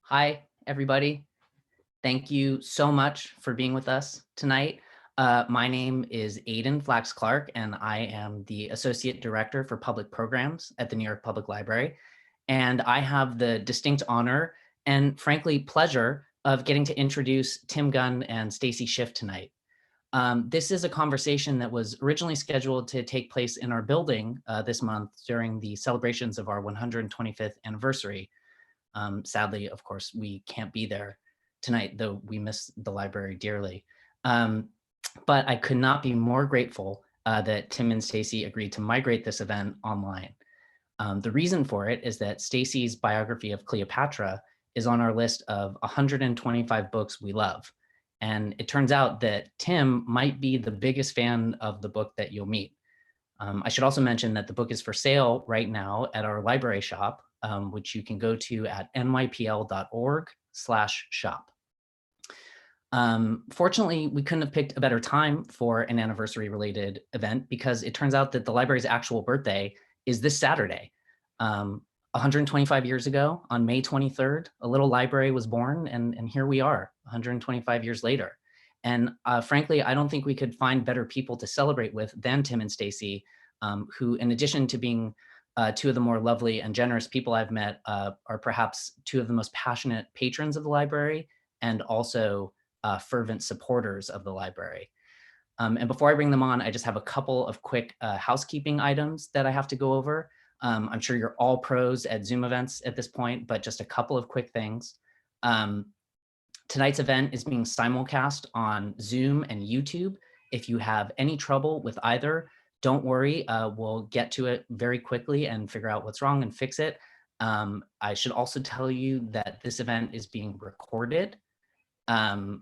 Hi, everybody. Thank you so much for being with us tonight. My name is Aiden Flax Clark, and I am the Associate Director for Public Programs at the New York Public Library. And I have the distinct honor and frankly pleasure of getting to introduce Tim Gunn and Stacy Schiff tonight. This is a conversation that was originally scheduled to take place in our building this month during the celebrations of our 125th anniversary. Sadly, of course, we can't be there tonight, though we miss the library dearly. But I could not be more grateful that Tim and Stacy agreed to migrate this event online. The reason for it is that Stacy's biography of Cleopatra is on our list of 125 books we love. And it turns out that Tim might be the biggest fan of the book that you'll meet. I should also mention that the book is for sale right now at our library shop, which you can go to at nypl.org/shop. Fortunately, we couldn't have picked a better time for an anniversary related event because it turns out that the library's actual birthday is this Saturday. 125 years ago, on May 23rd, a little library was born, and here we are 125 years later. And frankly, I don't think we could find better people to celebrate with than Tim and Stacy, who, in addition to being two of the more lovely and generous people I've met, are perhaps two of the most passionate patrons of the library and also fervent supporters of the library. And before I bring them on, I just have a couple of quick housekeeping items that I have to go over. I'm sure you're all pros at Zoom events at this point, but just a couple of quick things. Tonight's event is being simulcast on Zoom and YouTube. If you have any trouble with either, don't worry, we'll get to it very quickly and figure out what's wrong and fix it. I should also tell you that this event is being recorded. Not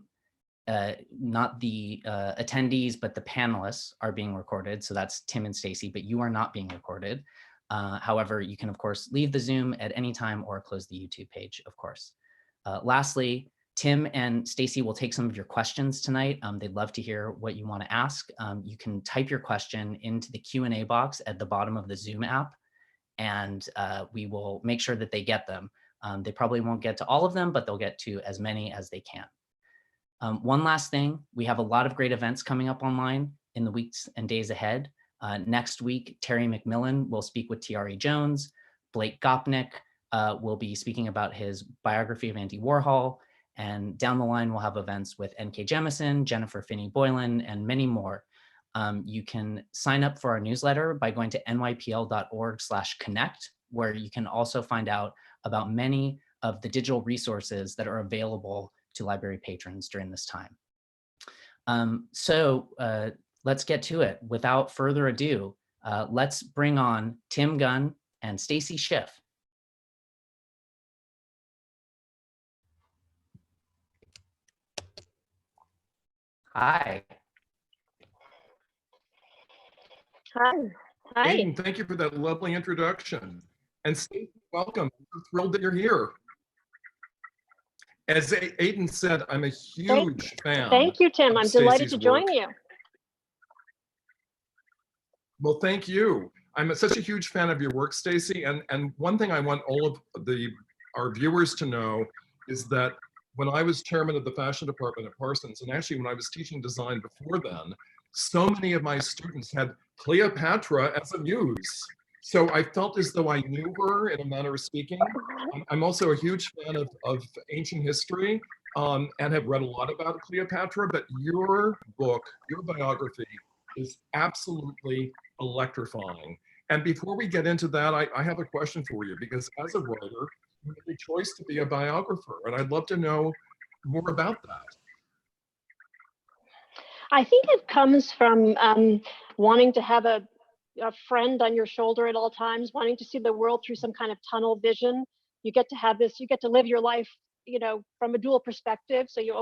the attendees, but the panelists are being recorded. So that's Tim and Stacy, but you are not being recorded. However, you can, of course, leave the Zoom at any time or close the YouTube page, of course. Lastly, Tim and Stacy will take some of your questions tonight. They'd love to hear what you want to ask. You can type your question into the Q&A box at the bottom of the Zoom app, and we will make sure that they get them. They probably won't get to all of them, but they'll get to as many as they can. One last thing, we have a lot of great events coming up online in the weeks and days ahead. Next week, Terry McMillan will speak with T.R.E. Jones. Blake Gopnik will be speaking about his biography of Andy Warhol. And down the line, we'll have events with N.K. Jemisin, Jennifer Finney Boylan, and many more. You can sign up for our newsletter by going to nypl.org/connect, where you can also find out about many of the digital resources that are available to library patrons during this time. Let's get to it. Without further ado, let's bring on Tim Gunn and Stacy Schiff. Hi. Hi. Hi. Aiden, thank you for that lovely introduction. And Stacy, welcome. I'm thrilled that you're here. As Aiden said, I'm a huge fan. Thank you, Tim. I'm delighted to join you. Well, thank you. I'm such a huge fan of your work, Stacy. And one thing I want all of our viewers to know is that when I was chairman of the fashion department at Parsons, and actually when I was teaching design before then, so many of my students had Cleopatra as a muse. So I felt as though I knew her in a manner of speaking. I'm also a huge fan of ancient history and have read a lot about Cleopatra, but your book, your biography is absolutely electrifying. And before we get into that, I have a question for you, because as a writer, you made the choice to be a biographer, and I'd love to know more about that. I think it comes from wanting to have a friend on your shoulder at all times, wanting to see the world through some kind of tunnel vision. You get to have this, you get to live your life, from a dual perspective. So you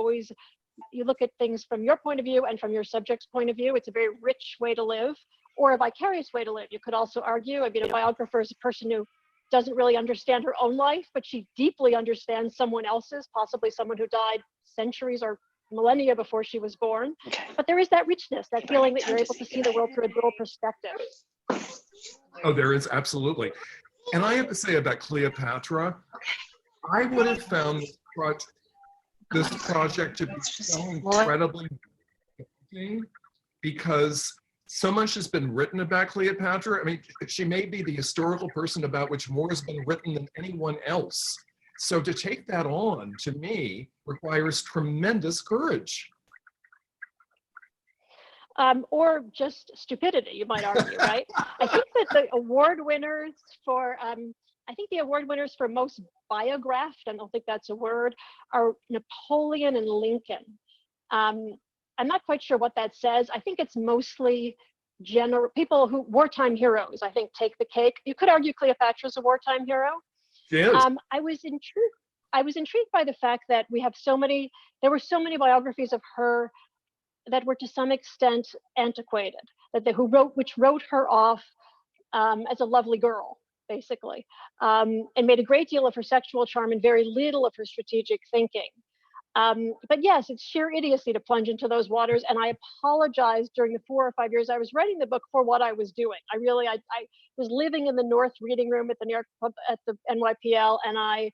look at things from your point of view and from your subject's point of view. It's a very rich way to live, or a vicarious way to live. You could also argue, a biographer is a person who doesn't really understand her own life, but she deeply understands someone else's, possibly someone who died centuries or millennia before she was born. But there is that richness, that feeling that you're able to see the world through a dual perspective. Oh, there is, absolutely. And I have to say about Cleopatra, I would have found this project to be so incredibly interesting because so much has been written about Cleopatra. I mean, she may be the historical person about which more has been written than anyone else. So to take that on, to me, requires tremendous courage. Or just stupidity, you might argue, right? I think that the award winners for, I think the award winners for most biographed, I don't think that's a word, are Napoleon and Lincoln. I'm not quite sure what that says. I think it's mostly people who, wartime heroes, I think, take the cake. You could argue Cleopatra's a wartime hero. She is. I was intrigued by the fact that there were so many biographies of her that were to some extent antiquated, which wrote her off as a lovely girl, basically, and made a great deal of her sexual charm and very little of her strategic thinking. But yes, it's sheer idiocy to plunge into those waters. And I apologized during the 4 or 5 years I was writing the book for what I was doing. I was living in the North reading room at the New York at the NYPL, and I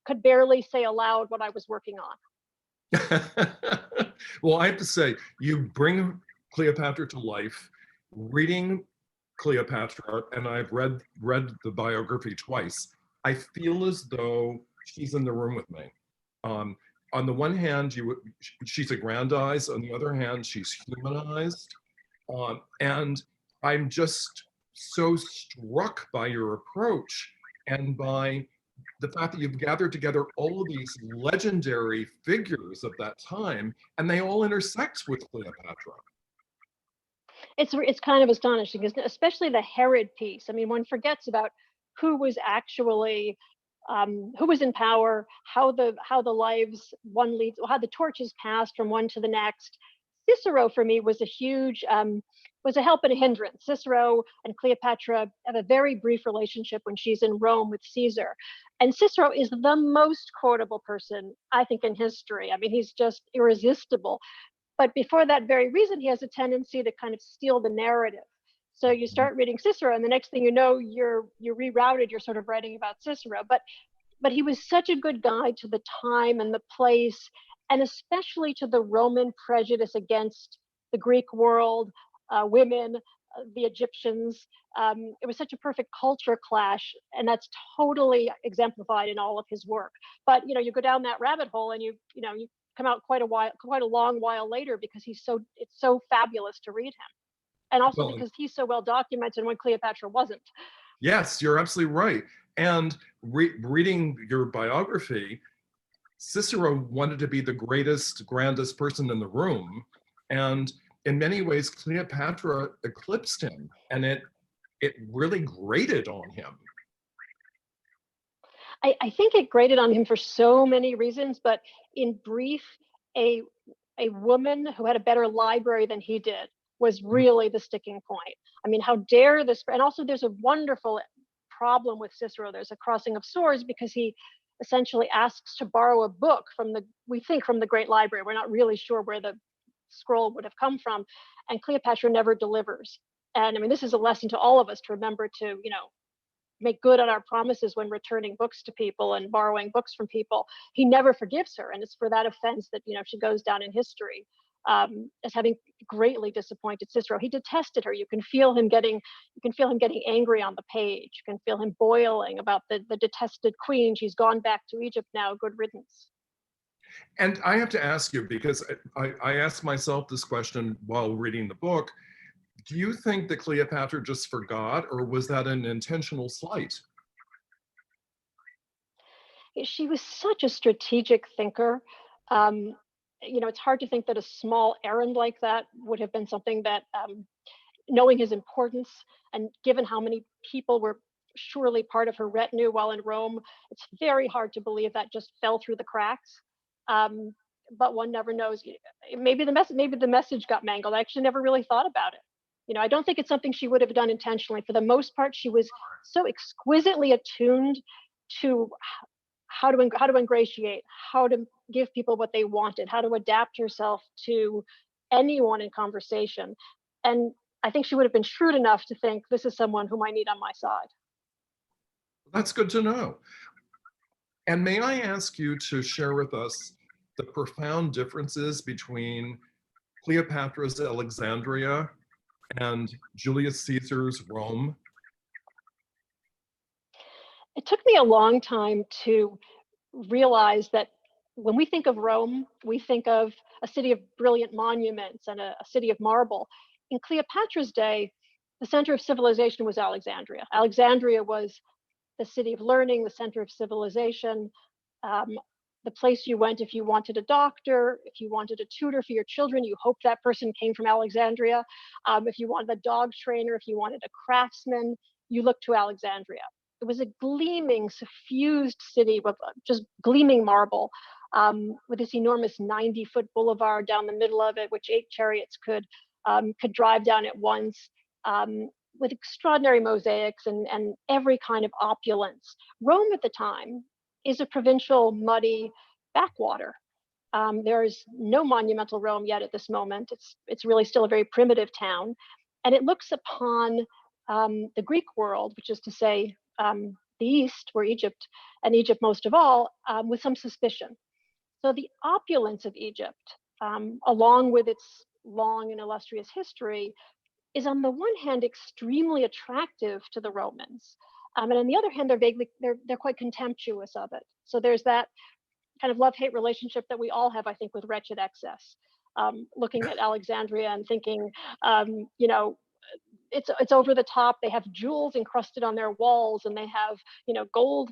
could barely say aloud what I was working on. Well, I have to say, you bring Cleopatra to life. Reading Cleopatra, and I've read the biography twice, I feel as though she's in the room with me. On the one hand, she's aggrandized. On the other hand, she's humanized. And I'm just so struck by your approach and by the fact that you've gathered together all of these legendary figures of that time, and they all intersect with Cleopatra. It's kind of astonishing, isn't it? Especially the Herod piece. I mean, one forgets about who was actually who was in power, how the lives one leads, how the torch is passed from one to the next. Cicero, for me, was a help and a hindrance. Cicero and Cleopatra have a very brief relationship when she's in Rome with Caesar. And Cicero is the most quotable person, I think, in history. I mean, he's just irresistible. But before that very reason, he has a tendency to kind of steal the narrative. So you start reading Cicero, and the next thing you know, you're rerouted. You're sort of writing about Cicero. But he was such a good guide to the time and the place, and especially to the Roman prejudice against the Greek world, women, the Egyptians. It was such a perfect culture clash, and that's totally exemplified in all of his work. But you go down that rabbit hole, and you come out quite a long while later, because it's so fabulous to read him. And also because he's so well documented when Cleopatra wasn't. Yes, you're absolutely right. And reading your biography, Cicero wanted to be the greatest, grandest person in the room. And in many ways, Cleopatra eclipsed him, and it really grated on him. I think it grated on him for so many reasons, but in brief, a woman who had a better library than he did was really the sticking point. I mean, how dare this? And also, there's a wonderful problem with Cicero. There's a crossing of swords, because he essentially asks to borrow a book from the Great Library. We're not really sure where the scroll would have come from, and Cleopatra never delivers. And I mean, this is a lesson to all of us to remember to, make good on our promises when returning books to people and borrowing books from people. He never forgives her, and it's for that offense that she goes down in history as having greatly disappointed Cicero. He detested her. You can feel him getting angry on the page. You can feel him boiling about the detested queen. She's gone back to Egypt now. Good riddance. And I have to ask you, because I asked myself this question while reading the book, do you think that Cleopatra just forgot, or was that an intentional slight? She was such a strategic thinker. It's hard to think that a small errand like that would have been something that, knowing his importance and given how many people were surely part of her retinue while in Rome, it's very hard to believe that just fell through the cracks. But one never knows. Maybe the message got mangled. I actually never really thought about it. I don't think it's something she would have done intentionally. For the most part, she was so exquisitely attuned to how to ingratiate, how to give people what they wanted, how to adapt herself to anyone in conversation. And I think she would have been shrewd enough to think, this is someone whom I need on my side. That's good to know. And may I ask you to share with us the profound differences between Cleopatra's Alexandria and Julius Caesar's Rome? It took me a long time to realize that when we think of Rome, we think of a city of brilliant monuments and a city of marble. In Cleopatra's day, the center of civilization was Alexandria. Alexandria was the city of learning, the center of civilization, um, the place you went if you wanted a doctor, if you wanted a tutor for your children, you hoped that person came from Alexandria. If you wanted a dog trainer, if you wanted a craftsman, you looked to Alexandria. It was a gleaming, suffused city with just gleaming marble, with this enormous 90-foot boulevard down the middle of it, which 8 chariots could drive down at once, with extraordinary mosaics and every kind of opulence. Rome at the time is a provincial, muddy backwater. There's no monumental Rome yet at this moment. It's really still a very primitive town, and it looks upon the Greek world, which is to say the East, where Egypt, and Egypt most of all, with some suspicion. So the opulence of Egypt, along with its long and illustrious history, is on the one hand extremely attractive to the Romans, and on the other hand, they're quite contemptuous of it. So there's that kind of love-hate relationship that we all have, I think, with wretched excess. Looking at Alexandria and thinking, you know, it's over the top. They have jewels encrusted on their walls, and they have, you know, gold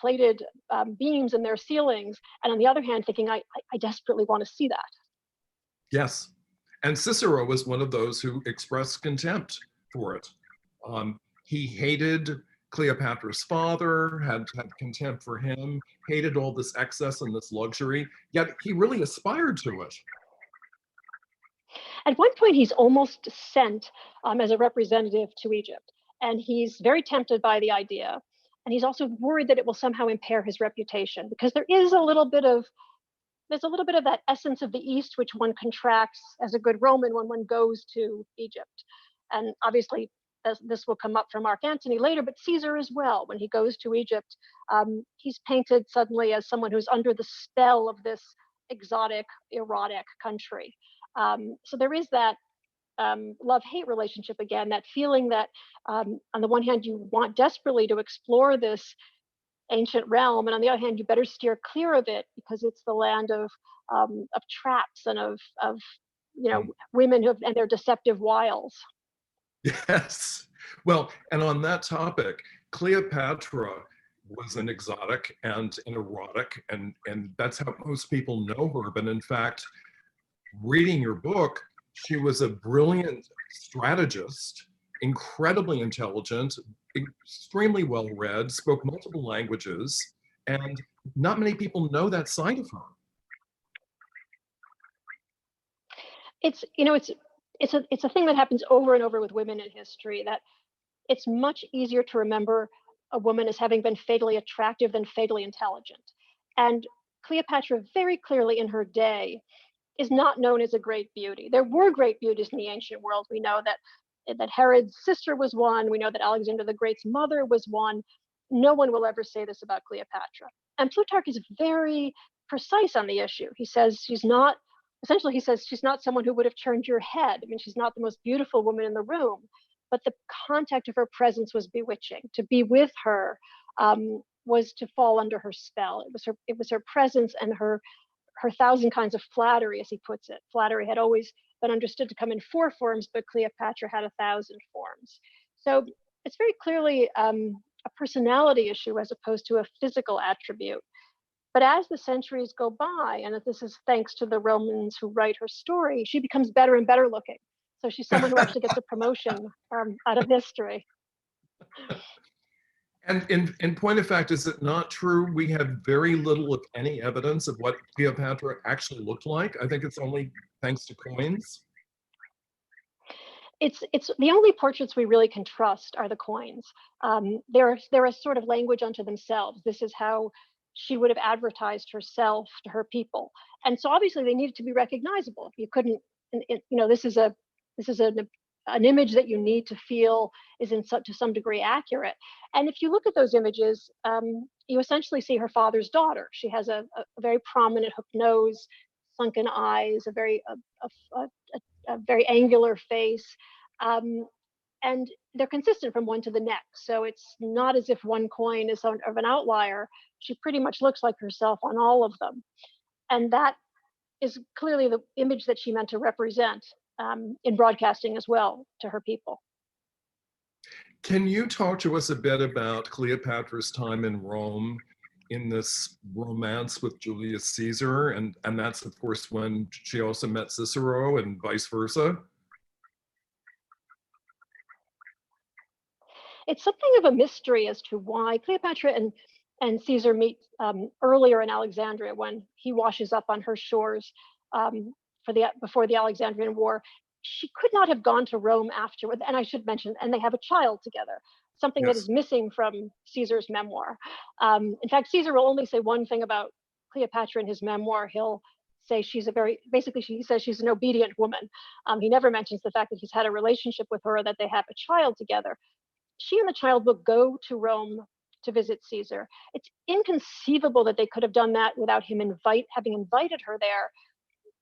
plated beams in their ceilings. And on the other hand, thinking, I desperately want to see that. Yes. And Cicero was one of those who expressed contempt for it. He hated Cleopatra's father, had contempt for him, hated all this excess and this luxury, yet he really aspired to it. At one point, he's almost sent as a representative to Egypt, and he's very tempted by the idea. And he's also worried that it will somehow impair his reputation, because there's a little bit of that essence of the East, which one contracts as a good Roman when one goes to Egypt. And obviously, this will come up from Mark Antony later, but Caesar as well. When he goes to Egypt, he's painted suddenly as someone who's under the spell of this exotic, erotic country. So there is that love-hate relationship again, that feeling that on the one hand, you want desperately to explore this ancient realm, and on the other hand, you better steer clear of it because it's the land of traps and of you know, women and their deceptive wiles. Yes. Well, and on that topic, Cleopatra was an exotic and an erotic, and that's how most people know her. But in fact, reading your book, she was a brilliant strategist, incredibly intelligent, extremely well read, spoke multiple languages, and not many people know that side of her. It's, you know, it's a thing that happens over and over with women in history, that it's much easier to remember a woman as having been fatally attractive than fatally intelligent. And Cleopatra, very clearly in her day, is not known as a great beauty. There were great beauties in the ancient world. We know that Herod's sister was one. We know that Alexander the Great's mother was one. No one will ever say this about Cleopatra. And Plutarch is very precise on the issue. He says she's not, essentially he says she's not someone who would have turned your head. I mean, she's not the most beautiful woman in the room, but the contact of her presence was bewitching. To be with her was to fall under her spell. It was her presence and her thousand kinds of flattery, as he puts it. Flattery had always been understood to come in 4 forms, but Cleopatra had 1,000 forms. So it's very clearly a personality issue as opposed to a physical attribute. But as the centuries go by, and this is thanks to the Romans who write her story, she becomes better and better looking. So she's someone who actually gets a promotion out of history. And in point of fact, is it not true we have very little, if any, evidence of what Cleopatra actually looked like? I think it's only thanks to coins. It's the only portraits we really can trust are the coins. They're a sort of language unto themselves. This is how she would have advertised herself to her people, and so obviously they needed to be recognizable. You couldn't, you know, this is an an image that you need to feel is to some degree accurate. And if you look at those images, you essentially see her father's daughter. She has a very prominent hooked nose, sunken eyes, a very angular face. And they're consistent from one to the next. So it's not as if one coin is of an outlier. She pretty much looks like herself on all of them. And that is clearly the image that she meant to represent in broadcasting as well to her people. Can you talk to us a bit about Cleopatra's time in Rome in this romance with Julius Caesar? And that's, of course, when she also met Cicero and vice versa. It's something of a mystery as to why Cleopatra and Caesar meet earlier in Alexandria when he washes up on her shores before the Alexandrian War. She could not have gone to Rome afterward. And I should mention, and they have a child together, something that is missing from Caesar's memoir. In fact, Caesar will only say one thing about Cleopatra in his memoir. He'll say he says she's an obedient woman. He never mentions the fact that he's had a relationship with her, that they have a child together. She and the child will go to Rome to visit Caesar. It's inconceivable that they could have done that without him having invited her there.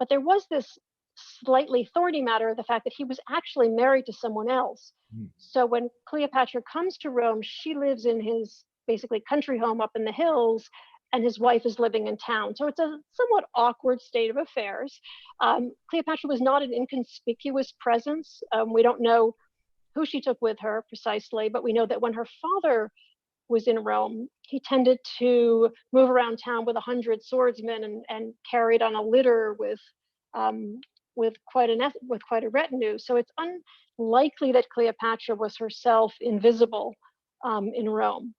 But there was this slightly thorny matter, the fact that he was actually married to someone else. So when Cleopatra comes to Rome, she lives in his basically country home up in the hills, and his wife is living in town. So it's a somewhat awkward state of affairs. Cleopatra was not an inconspicuous presence. We don't know who she took with her precisely, but we know that when her father was in Rome, he tended to move around town with 100 swordsmen and carried on a litter with quite a retinue. So it's unlikely that Cleopatra was herself invisible in Rome.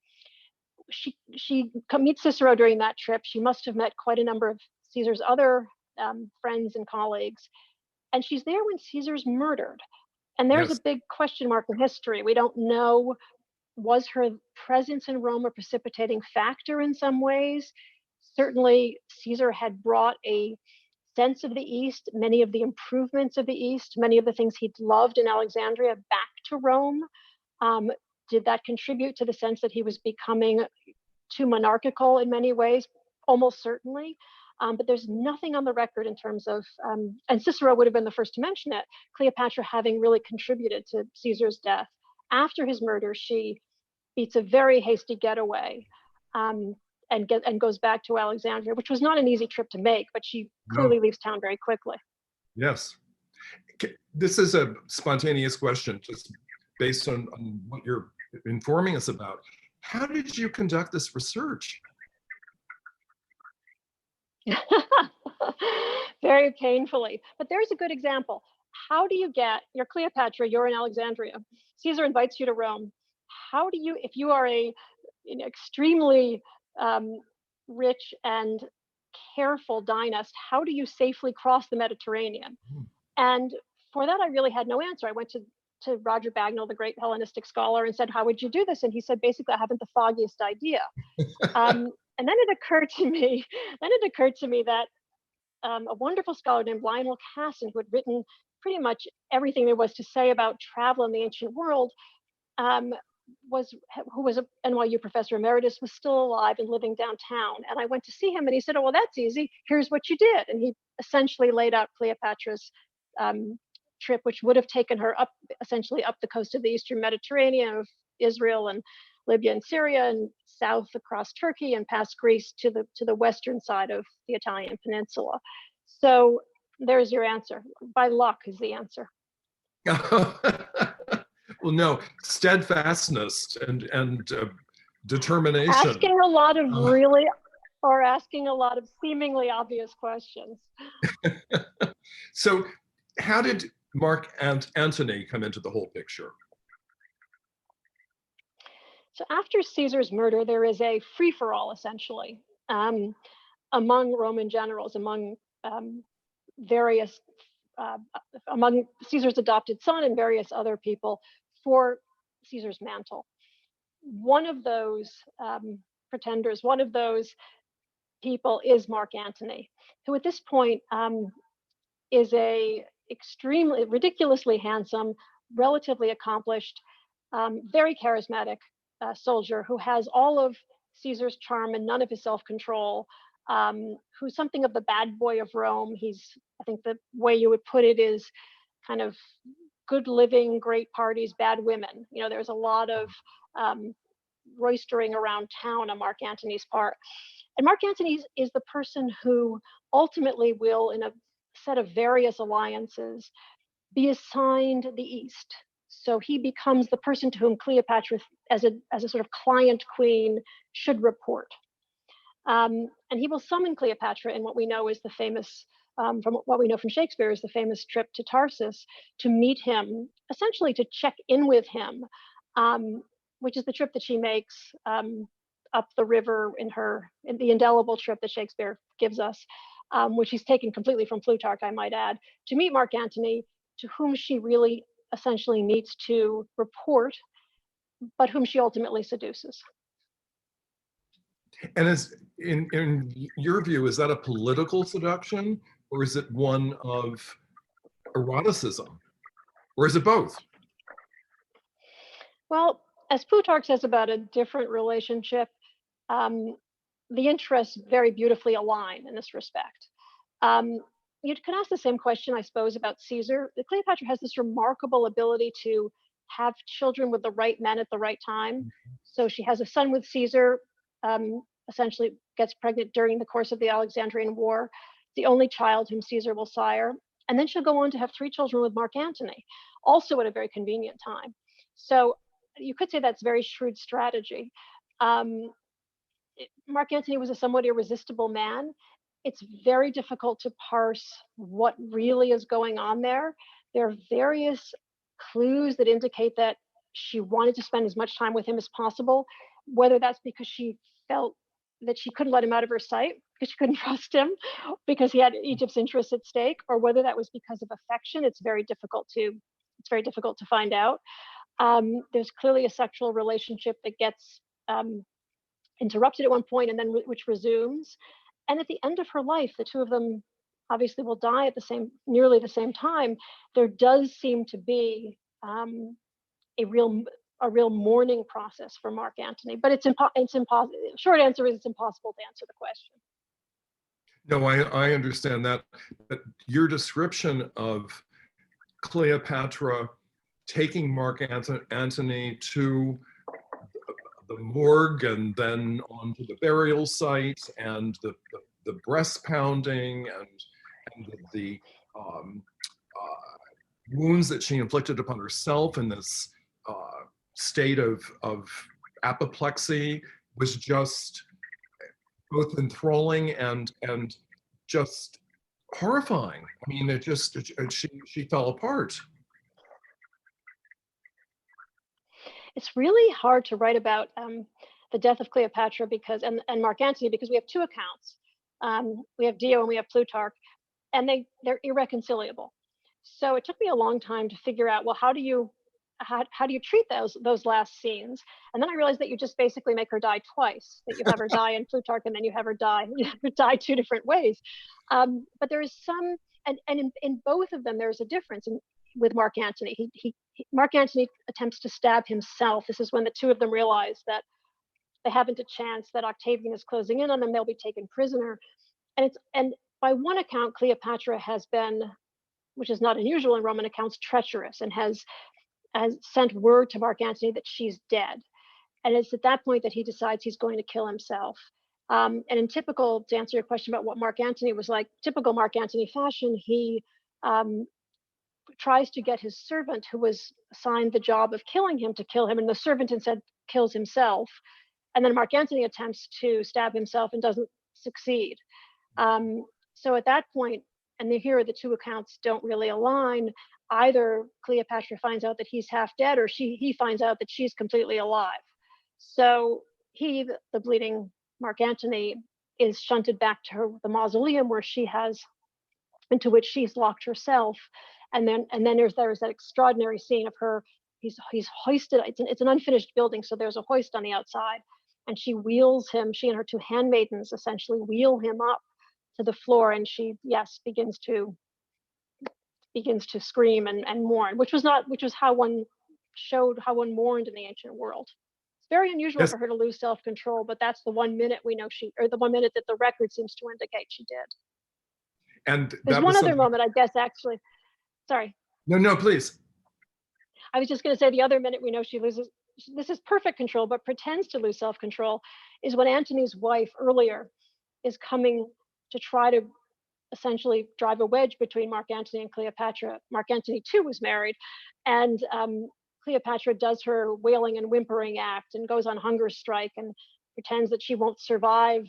She meets Cicero during that trip. She must have met quite a number of Caesar's other friends and colleagues. And she's there when Caesar's murdered. And there's a big question mark in history. We don't know, was her presence in Rome a precipitating factor in some ways? Certainly, Caesar had brought a sense of the East, many of the improvements of the East, many of the things he'd loved in Alexandria back to Rome. Did that contribute to the sense that he was becoming too monarchical in many ways? Almost certainly. But there's nothing on the record in terms of, and Cicero would have been the first to mention it, Cleopatra having really contributed to Caesar's death. After his murder, she beats a very hasty getaway and goes back to Alexandria, which was not an easy trip to make, but she clearly leaves town very quickly. Yes. This is a spontaneous question, just based on what you're informing us about. How did you conduct this research? Very painfully, but there's a good example. How do you you're Cleopatra, you're in Alexandria, Caesar invites you to Rome. How do you, if you are an extremely rich and careful dynast, how do you safely cross the Mediterranean? And for that, I really had no answer. I went to Roger Bagnall, the great Hellenistic scholar, and said, how would you do this? And he said, basically, I haven't the foggiest idea. And then it occurred to me that a wonderful scholar named Lionel Casson, who had written pretty much everything there was to say about travel in the ancient world, who was a NYU professor emeritus, was still alive and living downtown. And I went to see him and he said, oh, well, that's easy. Here's what you did. And he essentially laid out Cleopatra's trip, which would have taken her essentially up the coast of the Eastern Mediterranean, of Israel and Libya and Syria, and south across Turkey and past Greece to the western side of the Italian peninsula. So there's your answer. By luck is the answer. Well, no, steadfastness and determination. Asking a lot of seemingly obvious questions. So how did Mark Antony come into the whole picture? So after Caesar's murder, there is a free-for-all, essentially, among Roman generals, among Caesar's adopted son and various other people, for Caesar's mantle. One of those pretenders, one of those people is Mark Antony, who at this point is a extremely ridiculously handsome, relatively accomplished, very charismatic soldier who has all of Caesar's charm and none of his self-control, who's something of the bad boy of Rome. He's, I think the way you would put it is kind of good living, great parties, bad women. You know, there's a lot of roistering around town on Mark Antony's part. And Mark Antony is the person who ultimately will, in a set of various alliances, be assigned the East. So he becomes the person to whom Cleopatra, as a sort of client queen, should report. And he will summon Cleopatra in what we know is the famous, from what we know from Shakespeare, is the famous trip to Tarsus to meet him, essentially to check in with him, which is the trip that she makes up the river in the indelible trip that Shakespeare gives us, which he's taken completely from Plutarch, I might add, to meet Mark Antony, to whom she really essentially needs to report, but whom she ultimately seduces. And in your view, is that a political seduction, or is it one of eroticism, or is it both? Well, as Plutarch says about a different relationship, the interests very beautifully align in this respect. You can ask the same question, I suppose, about Caesar. Cleopatra has this remarkable ability to have children with the right men at the right time. So she has a son with Caesar, essentially gets pregnant during the course of the Alexandrian War, the only child whom Caesar will sire. And then she'll go on to have 3 children with Mark Antony, also at a very convenient time. So you could say that's very shrewd strategy. Mark Antony was a somewhat irresistible man. It's very difficult to parse what really is going on there. There are various clues that indicate that she wanted to spend as much time with him as possible, whether that's because she felt that she couldn't let him out of her sight because she couldn't trust him because he had Egypt's interests at stake, or whether that was because of affection. It's very difficult to find out. There's clearly a sexual relationship that gets interrupted at one point and then which resumes. And at the end of her life, the two of them obviously will die at nearly the same time. There does seem to be a real mourning process for Mark Antony, but it's impossible. Short answer is it's impossible to answer the question. No, I understand that. But your description of Cleopatra taking Mark Antony to the morgue and then onto the burial site, and the breast pounding and the wounds that she inflicted upon herself in this state of apoplexy was just both enthralling and just horrifying. I mean, she fell apart. It's really hard to write about the death of Cleopatra and Mark Antony because we have 2 accounts. We have Dio and we have Plutarch, and they're irreconcilable. So it took me a long time to figure out, well, how do you treat those last scenes? And then I realized that you just basically make her die twice. That you have her die in Plutarch, and then you have her die 2 different ways. But there is some, and in both of them, there's a difference with Mark Antony. Mark Antony attempts to stab himself. This is when the 2 of them realize that they haven't a chance, that Octavian is closing in on them, they'll be taken prisoner. And by one account, Cleopatra has been, which is not unusual in Roman accounts, treacherous, and has sent word to Mark Antony that she's dead. And it's at that point that he decides he's going to kill himself. And in typical, to answer your question about what Mark Antony was like, typical Mark Antony fashion, he tries to get his servant, who was assigned the job of killing him, to kill him, and the servant instead kills himself. And then Mark Antony attempts to stab himself and doesn't succeed. So at that point, and here the 2 accounts don't really align, either Cleopatra finds out that he's half dead, or he finds out that she's completely alive. So he, the bleeding Mark Antony, is shunted back to the mausoleum into which she's locked herself. And then there's that extraordinary scene of her. He's hoisted. It's an unfinished building, so there's a hoist on the outside, and she wheels him. She and her 2 handmaidens essentially wheel him up to the floor, and she begins to begins to scream and mourn, which was how one showed how one mourned in the ancient world. It's very unusual Yes. for her to lose self-control, but that's the 1 minute we know or the 1 minute that the record seems to indicate she did. And There's that one was other something. moment, I guess, actually. Sorry. No, please. I was just going to say the other minute we know she loses, this is perfect control, but pretends to lose self-control, is when Antony's wife earlier is coming to try to essentially drive a wedge between Mark Antony and Cleopatra. Mark Antony too was married, and Cleopatra does her wailing and whimpering act and goes on hunger strike and pretends that she won't survive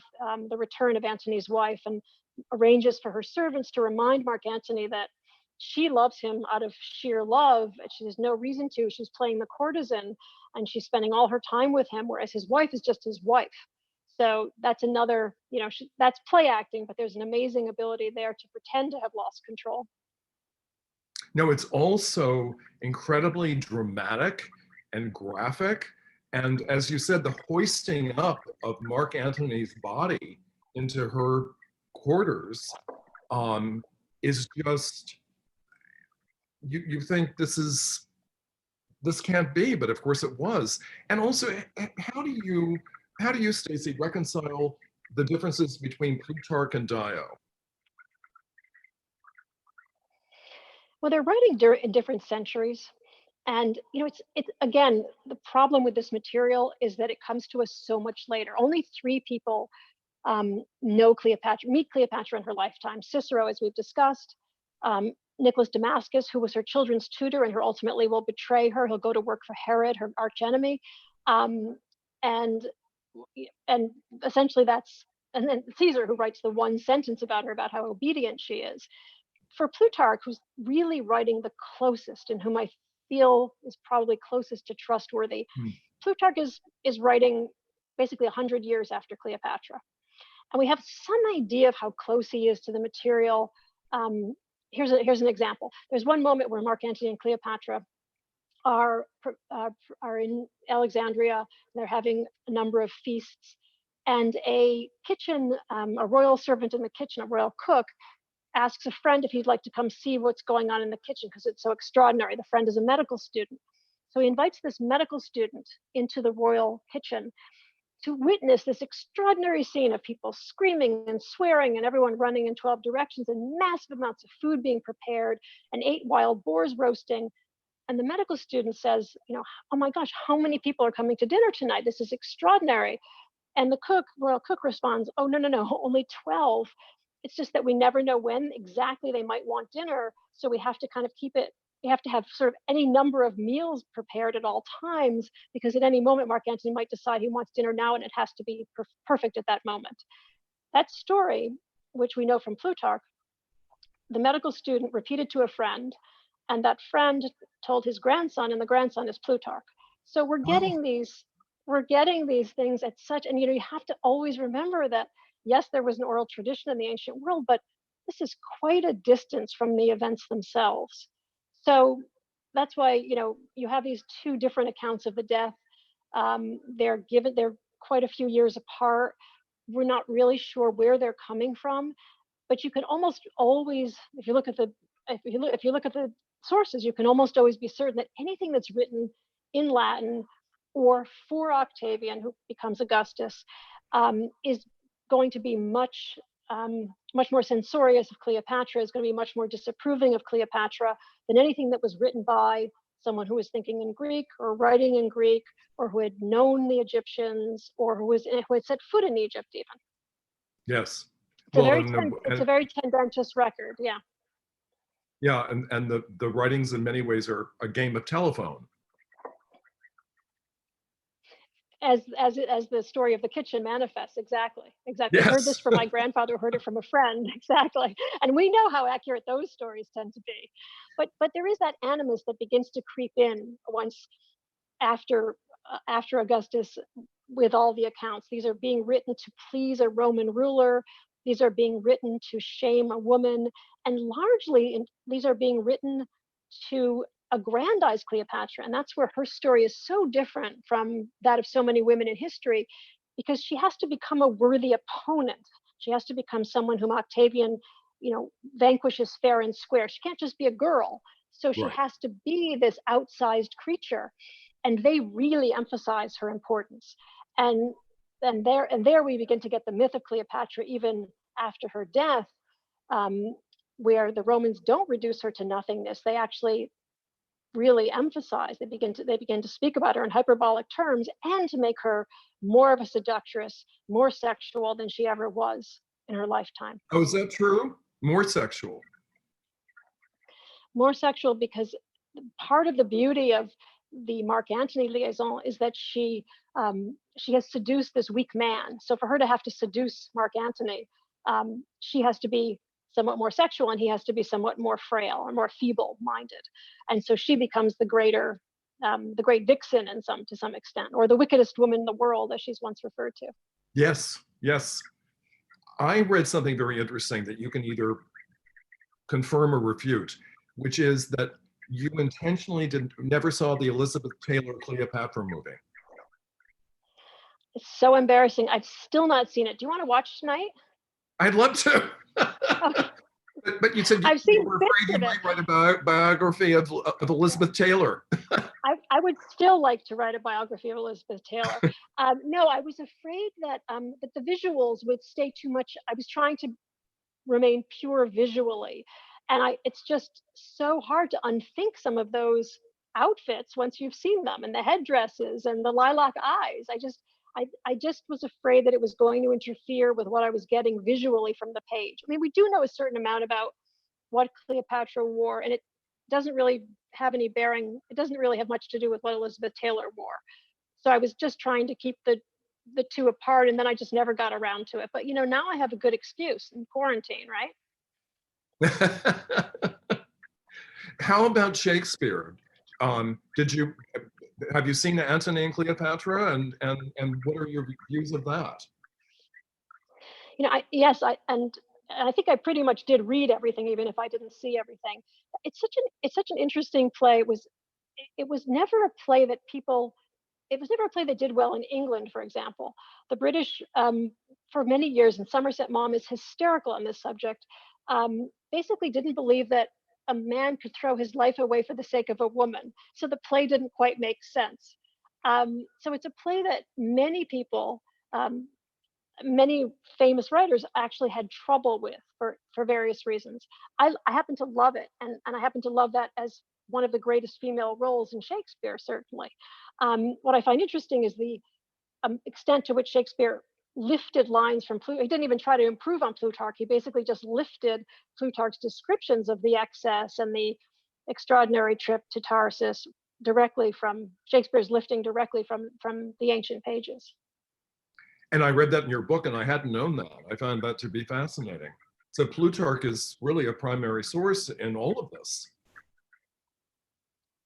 the return of Antony's wife, and arranges for her servants to remind Mark Antony that she loves him out of sheer love. She has no reason to. She's playing the courtesan and she's spending all her time with him, whereas his wife is just his wife. So that's another, that's play acting, but there's an amazing ability there to pretend to have lost control. No, it's also incredibly dramatic and graphic. And as you said, the hoisting up of Mark Antony's body into her quarters is just, you think this can't be, but of course it was. And also, how do you, Stacy, reconcile the differences between Plutarch and Dio? Well, they're writing in different centuries. And, it's again, the problem with this material is that it comes to us so much later. Only 3 people know Cleopatra, meet Cleopatra in her lifetime. Cicero, as we've discussed, Nicholas Damascus, who was her children's tutor and who ultimately will betray her. He'll go to work for Herod, her archenemy. And essentially and then Caesar, who writes the one sentence about her, about how obedient she is. For Plutarch, who's really writing the closest and whom I feel is probably closest to trustworthy, Plutarch is writing basically 100 years after Cleopatra. And we have some idea of how close he is to the material. Here's an example. There's one moment where Mark Antony and Cleopatra are in Alexandria. They're having a number of feasts, and a royal servant in the kitchen, a royal cook, asks a friend if he'd like to come see what's going on in the kitchen because it's so extraordinary. The friend is a medical student. So he invites this medical student into the royal kitchen to witness this extraordinary scene of people screaming and swearing and everyone running in 12 directions and massive amounts of food being prepared and 8 wild boars roasting. And the medical student says, oh my gosh, how many people are coming to dinner tonight? This is extraordinary. And the royal cook responds, oh, no, only 12. It's just that we never know when exactly they might want dinner. So we have to kind of we have to have sort of any number of meals prepared at all times, because at any moment, Mark Antony might decide he wants dinner now and it has to be perfect at that moment. That story, which we know from Plutarch, the medical student repeated to a friend, and that friend told his grandson, and the grandson is Plutarch. So we're getting these things at such, and you have to always remember that, yes, there was an oral tradition in the ancient world, but this is quite a distance from the events themselves. So that's why, you have these 2 different accounts of the death. They're quite a few years apart. We're not really sure where they're coming from, but you can almost always, if you look at the sources, you can almost always be certain that anything that's written in Latin or for Octavian, who becomes Augustus, is going to be much more censorious of Cleopatra, is going to be much more disapproving of Cleopatra than anything that was written by someone who was thinking in Greek or writing in Greek, or who had known the Egyptians, or who had set foot in Egypt even. Yes. It's a very tendentious record, yeah. Yeah, and the writings in many ways are a game of telephone. As the story of the kitchen manifests, exactly. Yes. I heard this from my grandfather, heard it from a friend, exactly. And we know how accurate those stories tend to be. But there is that animus that begins to creep in once after Augustus, with all the accounts. These are being written to please a Roman ruler. These are being written to shame a woman. And largely, these are being written to aggrandize Cleopatra. And that's where her story is so different from that of so many women in history, because she has to become a worthy opponent. She has to become someone whom Octavian, vanquishes fair and square. She can't just be a girl. So she Right. has to be this outsized creature. And they really emphasize her importance. And there we begin to get the myth of Cleopatra even after her death, where the Romans don't reduce her to nothingness. They actually really emphasize. They begin to speak about her in hyperbolic terms, and to make her more of a seductress, more sexual than she ever was in her lifetime. Oh, is that true? More sexual. More sexual because part of the beauty of the Mark Antony liaison is that she has seduced this weak man. So for her to have to seduce Mark Antony, she has to be somewhat more sexual, and he has to be somewhat more frail or more feeble-minded. And so she becomes the great vixen to some extent, or the wickedest woman in the world, as she's once referred to. Yes, yes. I read something very interesting that you can either confirm or refute, which is that you intentionally never saw the Elizabeth Taylor Cleopatra movie. It's so embarrassing. I've still not seen it. Do you want to watch tonight? I'd love to. Okay. But you said I've seen you were bits afraid you of might it. write a biography of Elizabeth Taylor. I would still like to write a biography of Elizabeth Taylor. No, I was afraid that the visuals would stay too much. I was trying to remain pure visually, and it's just so hard to unthink some of those outfits once you've seen them, and the headdresses and the lilac eyes. I just was afraid that it was going to interfere with what I was getting visually from the page. I mean, we do know a certain amount about what Cleopatra wore, and it doesn't really have any bearing. It doesn't really have much to do with what Elizabeth Taylor wore. So I was just trying to keep the two apart, and then I just never got around to it. But now I have a good excuse in quarantine, right? How about Shakespeare? Have you seen Antony and Cleopatra, and what are your views of that? Yes, I think I pretty much did read everything, even if I didn't see everything. It's such an interesting play. It was never a play that did well in England, for example. The British, for many years, and Somerset Maugham is hysterical on this subject, basically didn't believe that a man could throw his life away for the sake of a woman. So the play didn't quite make sense. So it's a play that many people, many famous writers actually had trouble with for various reasons. I happen to love it, and I happen to love that as one of the greatest female roles in Shakespeare, certainly. What I find interesting is the extent to which Shakespeare lifted lines from Plutarch. He didn't even try to improve on Plutarch. He basically just lifted Plutarch's descriptions of the excess and the extraordinary trip to Tarsus directly from Shakespeare's lifting directly from the ancient pages. And I read that in your book, and I hadn't known that. I found that to be fascinating. So Plutarch is really a primary source in all of this.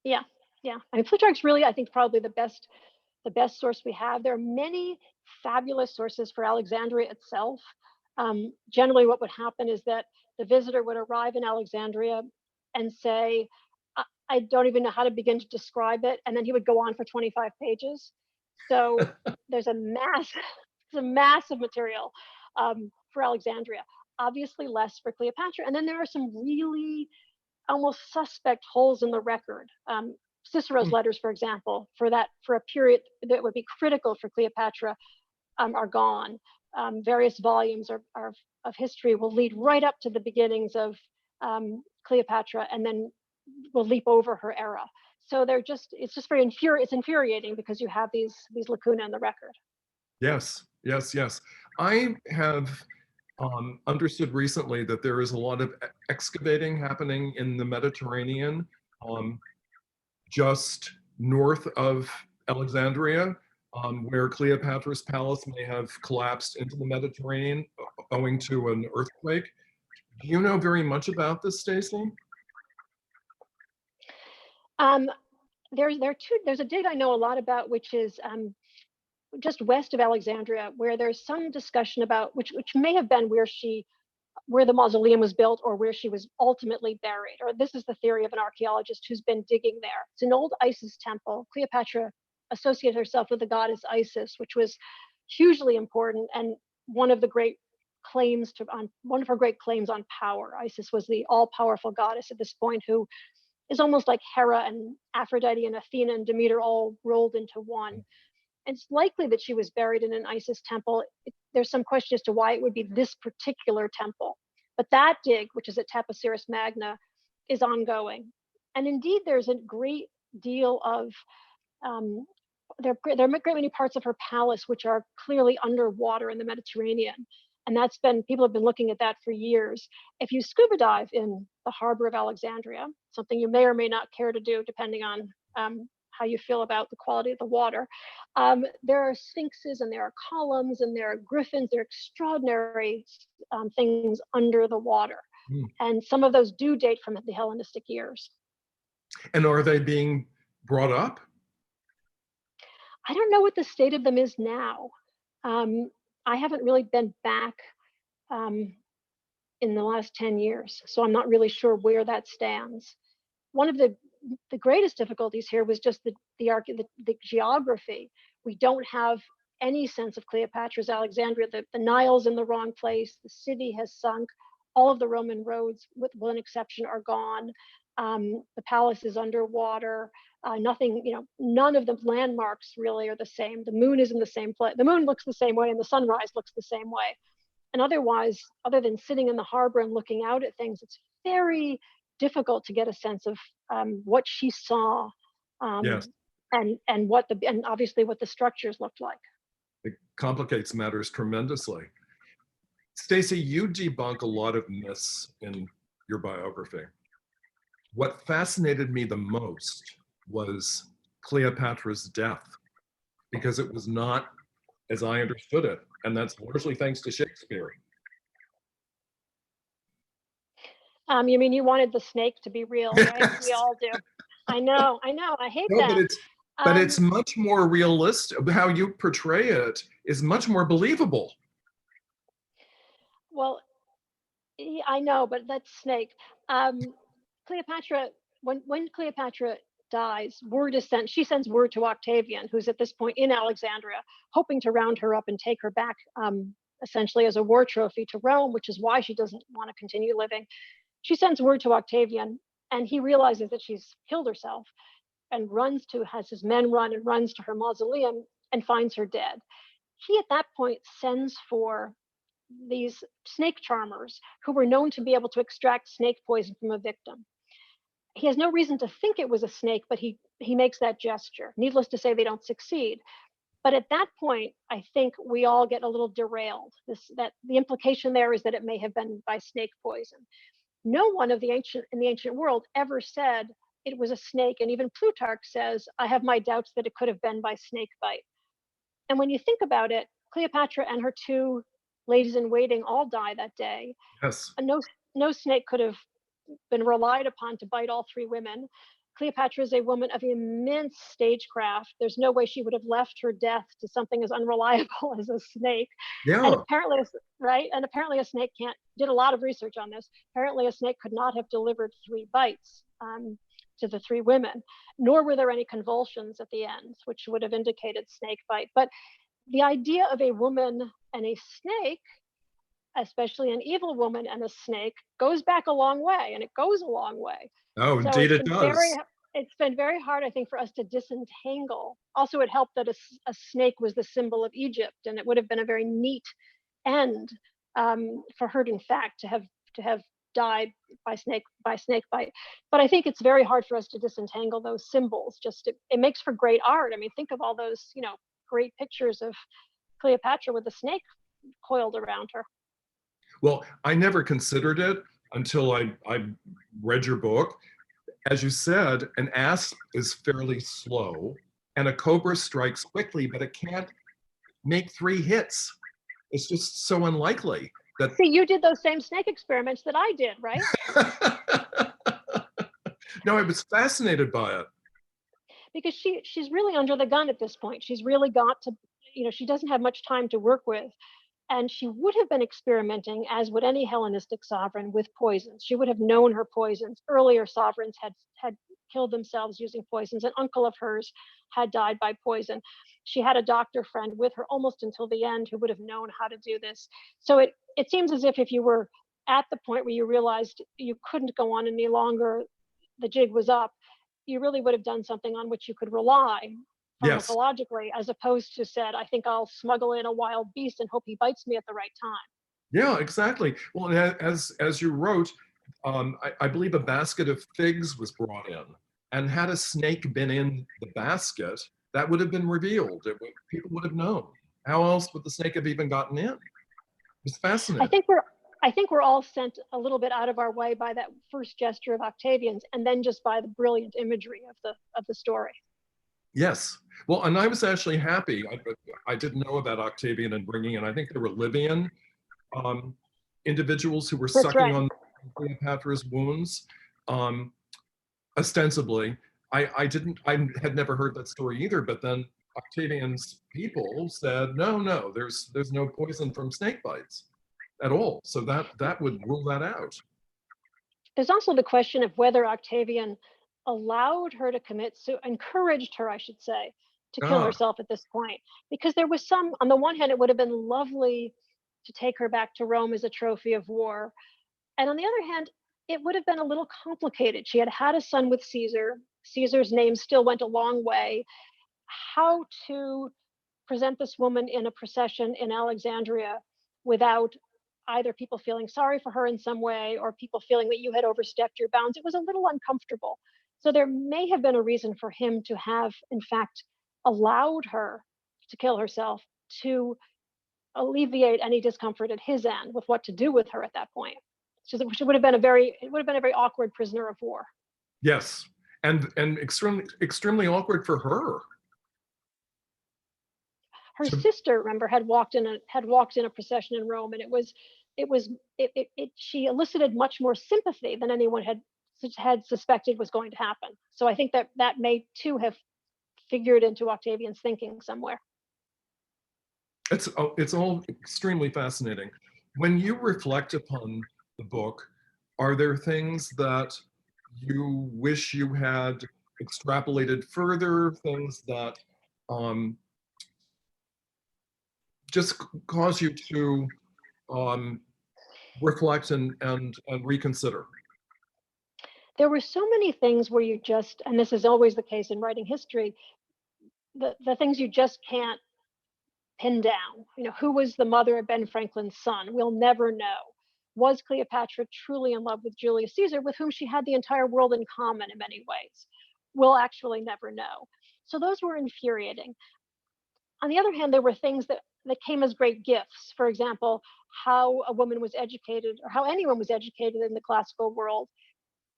Yeah. I mean, Plutarch's really, I think, probably the best source we have. There are many fabulous sources for Alexandria itself. Generally, what would happen is that the visitor would arrive in Alexandria and say, I don't even know how to begin to describe it. And then he would go on for 25 pages. So there's a massive material for Alexandria, obviously less for Cleopatra. And then there are some really almost suspect holes in the record. Cicero's letters, for example, for a period that would be critical for Cleopatra, are gone. Various volumes of history will lead right up to the beginnings of Cleopatra, and then will leap over her era. So it's just very infuriating because you have these lacunae in the record. Yes. I have understood recently that there is a lot of excavating happening in the Mediterranean, just north of Alexandria, where Cleopatra's palace may have collapsed into the Mediterranean owing to an earthquake. Do you know very much about this, Stacy? There's a dig I know a lot about, which is just west of Alexandria, where there's some discussion about which may have been where the mausoleum was built, or where she was ultimately buried. Or this is the theory of an archaeologist who's been digging there. It's an old Isis temple. Cleopatra associated herself with the goddess Isis, which was hugely important and one of the great claims to, on one of her great claims on power. Isis was the all-powerful goddess at this point, who is almost like Hera and Aphrodite and Athena and Demeter all rolled into one. And it's likely that she was buried in an Isis temple. There's some question as to why it would be this particular temple. But that dig, which is at Taposiris Magna, is ongoing. And indeed, there's a great deal of, there are a great many parts of her palace which are clearly underwater in the Mediterranean. And that's been, people have been looking at that for years. If you scuba dive in the harbor of Alexandria, something you may or may not care to do, depending on how you feel about the quality of the water, there are sphinxes and there are columns and there are griffins. There are extraordinary things under the water. Mm. And some of those do date from the Hellenistic years. And are they being brought up? I don't know what the state of them is now. I haven't really been back in the last 10 years, so I'm not really sure where that stands. One of the greatest difficulties here was just the geography. We don't have any sense of Cleopatra's Alexandria. The Nile's in the wrong place. The city has sunk. All of the Roman roads, with one exception, are gone. The palace is underwater. Nothing, none of the landmarks really are the same. The moon is in the same place. The moon looks the same way and the sunrise looks the same way. And otherwise, other than sitting in the harbor and looking out at things, it's very difficult to get a sense of what she saw, yes. and obviously what the structures looked like. It complicates matters tremendously. Stacy, you debunk a lot of myths in your biography. What fascinated me the most was Cleopatra's death, because it was not as I understood it, and that's largely thanks to Shakespeare. You mean you wanted the snake to be real, right? Yes. We all do. I know. I hate that. But it's much more realistic. How you portray it is much more believable. Well, I know, but that's snake. Cleopatra, when Cleopatra dies, word is sent. She sends word to Octavian, who's at this point in Alexandria, hoping to round her up and take her back, essentially as a war trophy to Rome, which is why she doesn't want to continue living. She sends word to Octavian, and he realizes that she's killed herself, and has his men run and runs to her mausoleum and finds her dead. He at that point sends for these snake charmers who were known to be able to extract snake poison from a victim. He has no reason to think it was a snake, but he makes that gesture. Needless to say, they don't succeed. But at that point, I think we all get a little derailed. That the implication there is that it may have been by snake poison. No one in the ancient world ever said it was a snake, and even Plutarch says, I have my doubts that it could have been by snake bite. And when you think about it, Cleopatra and her two ladies in waiting all die that day. Yes. And no snake could have been relied upon to bite all three women. Cleopatra is a woman of immense stagecraft. There's no way she would have left her death to something as unreliable as a snake. Yeah. And apparently, right? And apparently a snake did a lot of research on this. Apparently a snake could not have delivered 3 bites to the 3 women, nor were there any convulsions at the end, which would have indicated snake bite. But the idea of a woman and a snake, especially an evil woman and a snake, goes back a long way, and it goes a long way. Oh, so indeed it does. It's been very hard, I think, for us to disentangle. Also, it helped that a snake was the symbol of Egypt, and it would have been a very neat end for her, in fact, to have died by snake bite. But I think it's very hard for us to disentangle those symbols. It makes for great art. I mean, think of all those, great pictures of Cleopatra with a snake coiled around her. Well, I never considered it until I read your book. As you said, an asp is fairly slow, and a cobra strikes quickly, but it can't make 3 hits. It's just so unlikely. See, you did those same snake experiments that I did, right? No, I was fascinated by it. Because she's really under the gun at this point. She's really got to, she doesn't have much time to work with. And she would have been experimenting, as would any Hellenistic sovereign, with poisons. She would have known her poisons. Earlier sovereigns had killed themselves using poisons. An uncle of hers had died by poison. She had a doctor friend with her almost until the end who would have known how to do this. So it seems as if you were at the point where you realized you couldn't go on any longer, the jig was up, you really would have done something on which you could rely Yes. pharmacologically, as opposed to said, I think I'll smuggle in a wild beast and hope he bites me at the right time. Yeah, exactly. Well, and as you wrote, I believe a basket of figs was brought in, and had a snake been in the basket, that would have been revealed. People would have known. How else would the snake have even gotten in? It's fascinating. I think we're all sent a little bit out of our way by that first gesture of Octavian's, and then just by the brilliant imagery of the story. Yes. Well, and I was actually happy. I didn't know about Octavian and bringing in, I think they were Libyan individuals who were That's sucking right. on Cleopatra's wounds. Ostensibly, I had never heard that story either, but then Octavian's people said, no, there's no poison from snake bites at all. So that would rule that out. There's also the question of whether Octavian allowed her to encouraged her, I should say, to kill Ah, herself at this point. Because there was some, on the one hand, it would have been lovely to take her back to Rome as a trophy of war. And on the other hand, it would have been a little complicated. She had had a son with Caesar. Caesar's name still went a long way. How to present this woman in a procession in Alexandria without either people feeling sorry for her in some way or people feeling that you had overstepped your bounds. It was a little uncomfortable. So there may have been a reason for him to have, in fact, allowed her to kill herself to alleviate any discomfort at his end with what to do with her at that point. So it would have been a very awkward prisoner of war. yes. And extremely awkward for her. Her sister, remember, had walked in a procession in Rome, and she elicited much more sympathy than anyone had suspected was going to happen. So I think that may too have figured into Octavian's thinking somewhere. It's all extremely fascinating. When you reflect upon the book, are there things that you wish you had extrapolated further, things that just cause you to reflect and reconsider? There were so many things where you just, and this is always the case in writing history, the things you just can't pin down. Who was the mother of Ben Franklin's son? We'll never know. Was Cleopatra truly in love with Julius Caesar, with whom she had the entire world in common in many ways? We'll actually never know. So those were infuriating. On the other hand, there were things that came as great gifts. For example, how a woman was educated, or how anyone was educated in the classical world.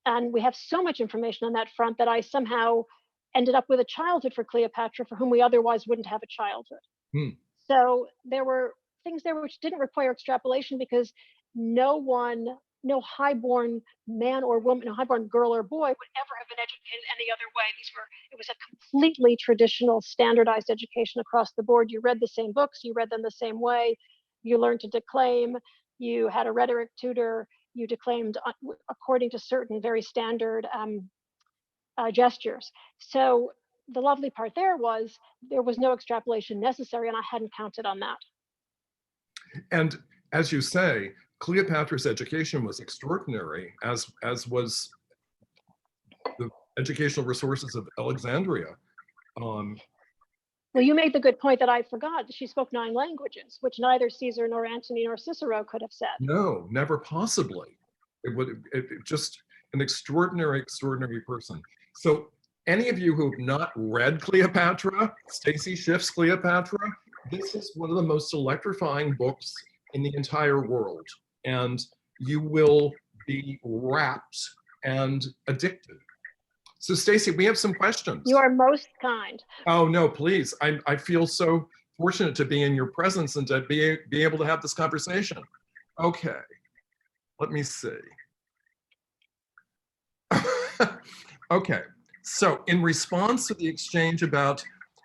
And we have so much information on that front that I somehow ended up with a childhood for Cleopatra for whom we otherwise wouldn't have a childhood. Hmm. So there were things there which didn't require extrapolation, because no highborn man or woman, no highborn girl or boy would ever have been educated any other way. It was a completely traditional, standardized education across the board. You read the same books, you read them the same way, you learned to declaim, you had a rhetoric tutor, you declaimed according to certain very standard gestures. So the lovely part there was no extrapolation necessary, and I hadn't counted on that. And as you say, Cleopatra's education was extraordinary, as was the educational resources of Alexandria. Well, you made the good point that I forgot. She spoke 9 languages, which neither Caesar nor Antony nor Cicero could have said. No, never possibly. It just an extraordinary person. So any of you who have not read Cleopatra, Stacy Schiff's Cleopatra, this is one of the most electrifying books in the entire world. And you will be rapt and addicted. So Stacy, we have some questions. You are most kind. Oh no, please. I feel so fortunate to be in your presence and to be able to have this conversation. Okay, let me see. Okay, so in response to the exchange about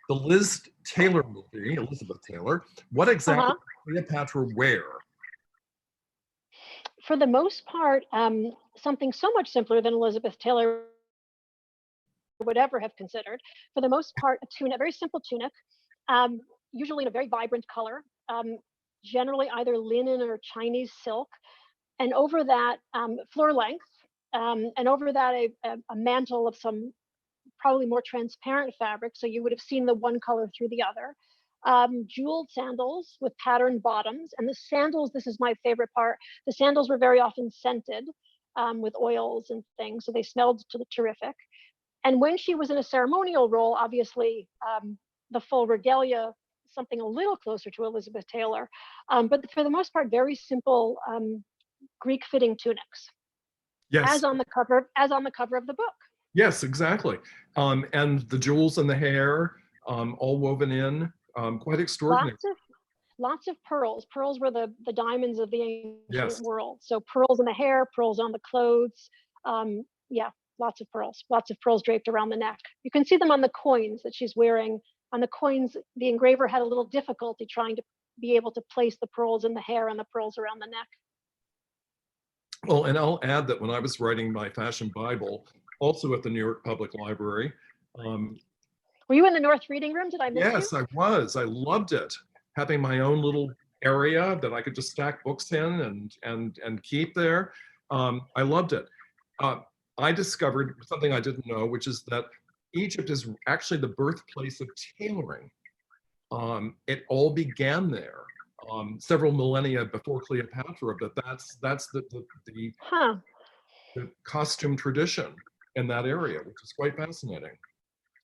the Liz Taylor movie, Elizabeth Taylor, what exactly did Cleopatra wear? For the most part, something so much simpler than Elizabeth Taylor would ever have considered. For the most part, a tunic, a very simple tunic, usually in a very vibrant color, generally either linen or Chinese silk, and over that, floor length, and over that a mantle of some probably more transparent fabric, so you would have seen the one color through the other. Jeweled sandals with patterned bottoms, and the sandals, this is my favorite part, the sandals were very often scented with oils and things, so they smelled terrific. And when she was in a ceremonial role, obviously the full regalia, something a little closer to Elizabeth Taylor, but for the most part, very simple Greek fitting tunics, Yes. as on the cover of the book. Yes, exactly. And the jewels in the hair, all woven in, quite extraordinary. Lots of pearls. Pearls were the diamonds of the ancient Yes. world. So pearls in the hair, pearls on the clothes. Yeah, lots of pearls draped around the neck. You can see them on the coins that she's wearing. On the coins, the engraver had a little difficulty trying to be able to place the pearls in the hair and the pearls around the neck. Well, and I'll add that when I was writing my fashion Bible, also at the New York Public Library. Were you in the North Reading Room? Did I miss you? Yes, I was. I loved it. Having my own little area that I could just stack books in and keep there. I loved it. I discovered something I didn't know, which is that Egypt is actually the birthplace of tailoring. It all began there. Several millennia before Cleopatra, but that's the costume tradition in that area, which is quite fascinating.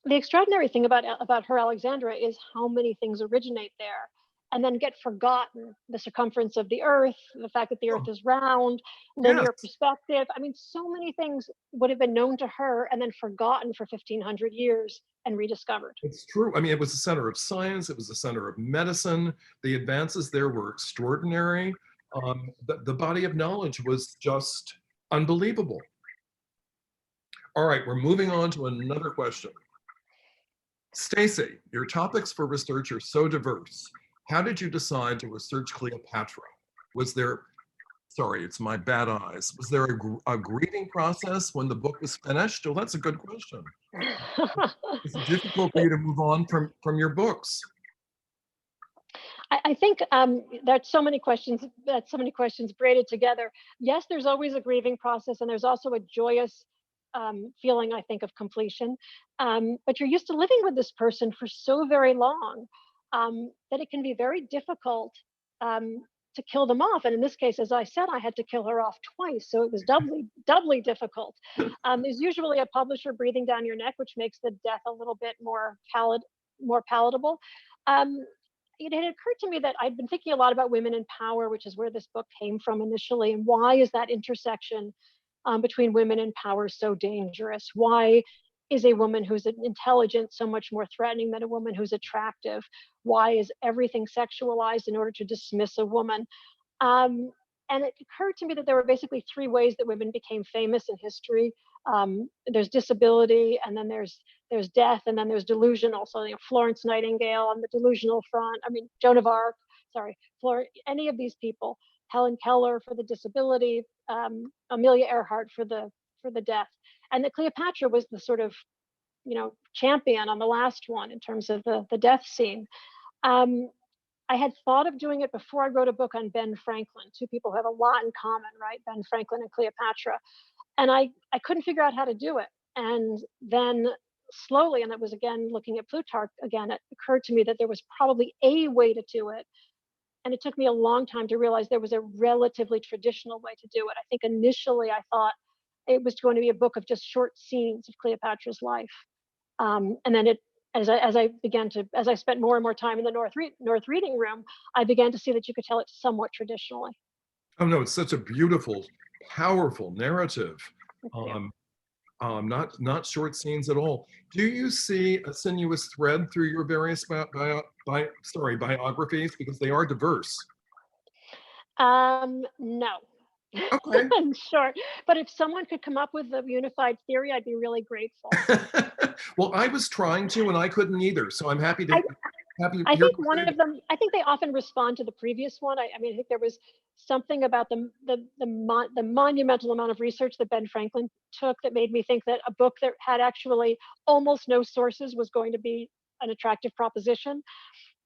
The extraordinary thing about her Alexandra is how many things originate there and then get forgotten. The circumference of the earth, the fact that the earth is round, linear perspective. I mean, so many things would have been known to her and then forgotten for 1,500 years and rediscovered. It's true. I mean, it was the center of science. It was the center of medicine. The advances there were extraordinary. The body of knowledge was just unbelievable. All right, we're moving on to another question. Stacy, your topics for research are so diverse. How did you decide to research Cleopatra? Was there, sorry, it's my bad eyes. Was there a grieving process when the book was finished? Oh, that's a good question. Is it difficult for you to move on from your books? I think there's so many questions braided together. Yes, there's always a grieving process, and there's also a joyous feeling, I think, of completion. But you're used to living with this person for so very long that it can be very difficult to kill them off. And in this case, as I said, I had to kill her off twice, so it was doubly difficult. There's usually a publisher breathing down your neck, which makes the death a little bit more palatable. It had occurred to me that I'd been thinking a lot about women in power, which is where this book came from initially, and why is that intersection between women and power so dangerous? Why is a woman who's intelligent so much more threatening than a woman who's attractive? Why is everything sexualized in order to dismiss a woman? And it occurred to me that there were basically three ways that women became famous in history. There's disability, and then there's death, and then there's delusional. So, Florence Nightingale on the delusional front. I mean, Joan of Arc. Sorry, any of these people. Helen Keller for the disability. Amelia Earhart for the death. And that Cleopatra was the sort of, champion on the last one in terms of the death scene. I had thought of doing it before I wrote a book on Ben Franklin. Two people who have a lot in common, right? Ben Franklin and Cleopatra. And I couldn't figure out how to do it. And then slowly, and it was again looking at Plutarch again, it occurred to me that there was probably a way to do it. And it took me a long time to realize there was a relatively traditional way to do it. I think initially I thought it was going to be a book of just short scenes of Cleopatra's life. And then as I spent more and more time in the North Reading Room, I began to see that you could tell it somewhat traditionally. Oh no, it's such a beautiful, powerful narrative. Not short scenes at all. Do you see a sinuous thread through your various biographies, because they are diverse? No. Okay. I'm short. But if someone could come up with a unified theory, I'd be really grateful. Well, I was trying to, and I couldn't either. So I'm happy to. I You're think one of them, I think they often respond to the previous one. I mean, I think there was something about the monumental amount of research that Ben Franklin took that made me think that a book that had actually almost no sources was going to be an attractive proposition.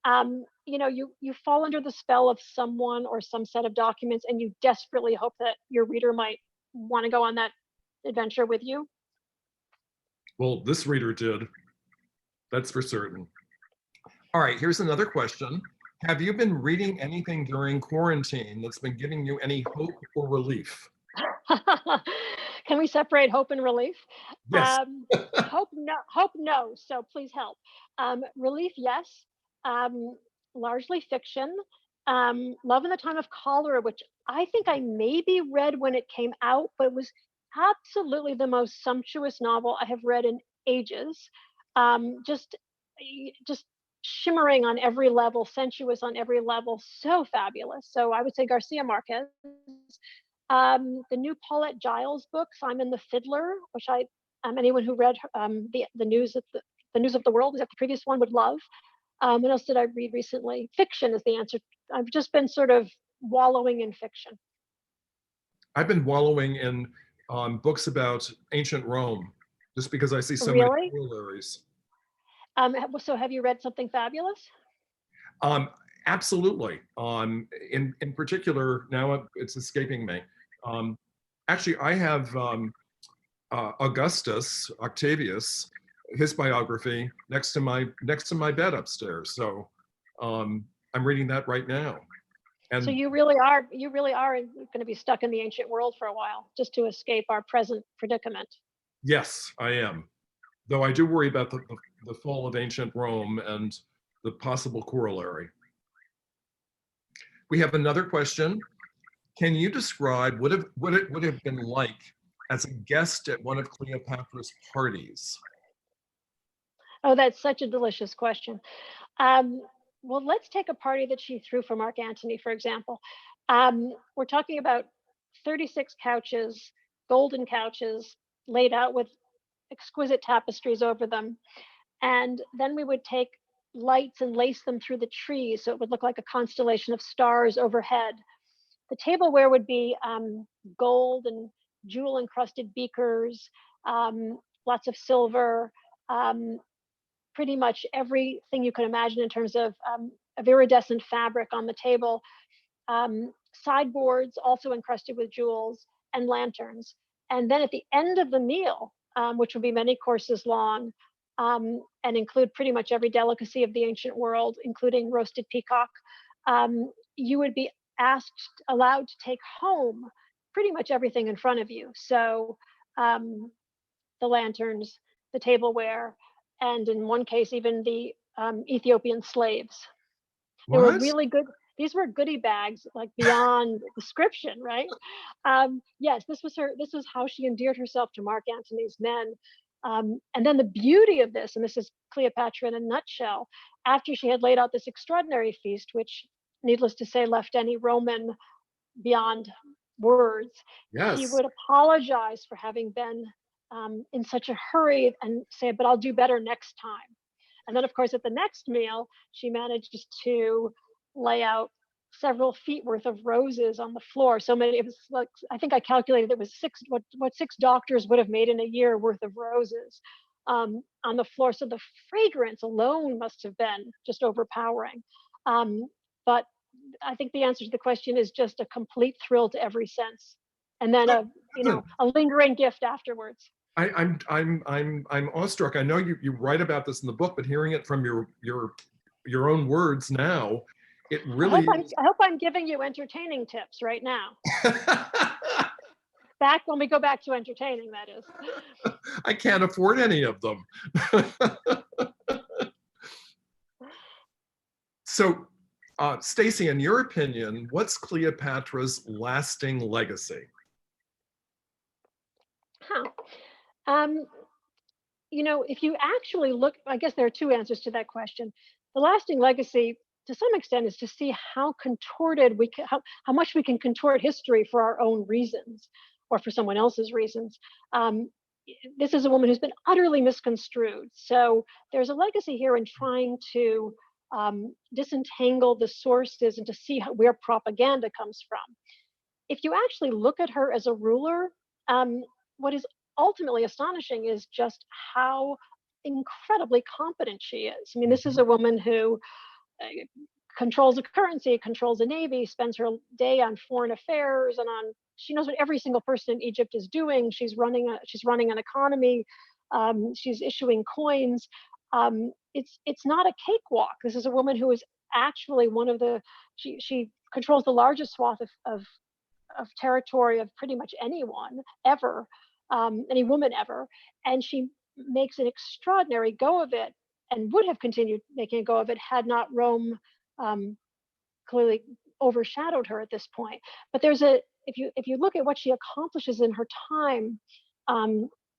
You know, you fall under the spell of someone or some set of documents, and you desperately hope that your reader might want to go on that adventure with you. Well, this reader did. That's for certain. All right, here's another question. Have you been reading anything during quarantine that's been giving you any hope or relief? Can we separate hope and relief? Yes. Hope no. So please help. Relief, yes. Largely fiction. Love in the Time of Cholera, which I think I maybe read when it came out, but it was absolutely the most sumptuous novel I have read in ages. Just shimmering on every level, sensuous on every level, so fabulous. So I would say Garcia Marquez. The new Paulette Giles book, Simon the Fiddler, which anyone who read the news of the world, is that the previous one, would love. What else did I read recently? Fiction is the answer. I've just been sort of wallowing in fiction. I've been wallowing in books about ancient Rome, just because I see so Really? many corollaries. So have you read something fabulous? Absolutely. In particular, now it's escaping me. Actually, I have Augustus Octavius, his biography, next to my bed upstairs. So I'm reading that right now. And so you really are going to be stuck in the ancient world for a while, just to escape our present predicament. yes, I am. Though I do worry about the fall of ancient Rome and the possible corollary. We have another question. Can you describe what it would have been like as a guest at one of Cleopatra's parties? Oh, that's such a delicious question. Well, let's take a party that she threw for Mark Antony, for example. We're talking about 36 couches, golden couches, laid out with exquisite tapestries over them. And then we would take lights and lace them through the trees so it would look like a constellation of stars overhead. The tableware would be gold and jewel encrusted beakers, lots of silver, pretty much everything you could imagine in terms of iridescent fabric on the table, sideboards also encrusted with jewels, and lanterns. And then at the end of the meal, which would be many courses long, and include pretty much every delicacy of the ancient world, including roasted peacock, you would be allowed to take home pretty much everything in front of you. So the lanterns, the tableware, and in one case, even the Ethiopian slaves. They were really good. These were goodie bags, like beyond description, right? Yes, this was how she endeared herself to Mark Antony's men. And then the beauty of this, and this is Cleopatra in a nutshell, after she had laid out this extraordinary feast, which, needless to say, left any Roman beyond words, Yes. she would apologize for having been in such a hurry and say, but I'll do better next time. And then, of course, at the next meal, she managed to lay out several feet worth of roses on the floor. So many, it was like, I think I calculated it was what 6 doctors would have made in a year worth of roses on the floor. So the fragrance alone must have been just overpowering. But I think the answer to the question is just a complete thrill to every sense, and then a lingering gift afterwards. I'm awestruck. I know you write about this in the book, but hearing it from your own words now, it really. I hope I'm giving you entertaining tips right now. Back when we go back to entertaining, that is. I can't afford any of them. So, Stacy, in your opinion, what's Cleopatra's lasting legacy? If you actually look, I guess there are 2 answers to that question. The lasting legacy, to some extent, is to see how contorted how much we can contort history for our own reasons or for someone else's reasons. This is a woman who's been utterly misconstrued. So there's a legacy here in trying to disentangle the sources and to see where propaganda comes from. If you actually look at her as a ruler, what is ultimately astonishing is just how incredibly competent she is. I mean, this is a woman who controls a currency, controls a navy, spends her day on foreign affairs, and she knows what every single person in Egypt is doing. She's running an economy. She's issuing coins. It's not a cakewalk. This is a woman who is actually one of the. She controls the largest swath of territory of pretty much anyone ever, any woman ever, and she makes an extraordinary go of it, and would have continued making a go of it had not Rome clearly overshadowed her at this point. But if you look at what she accomplishes in her time,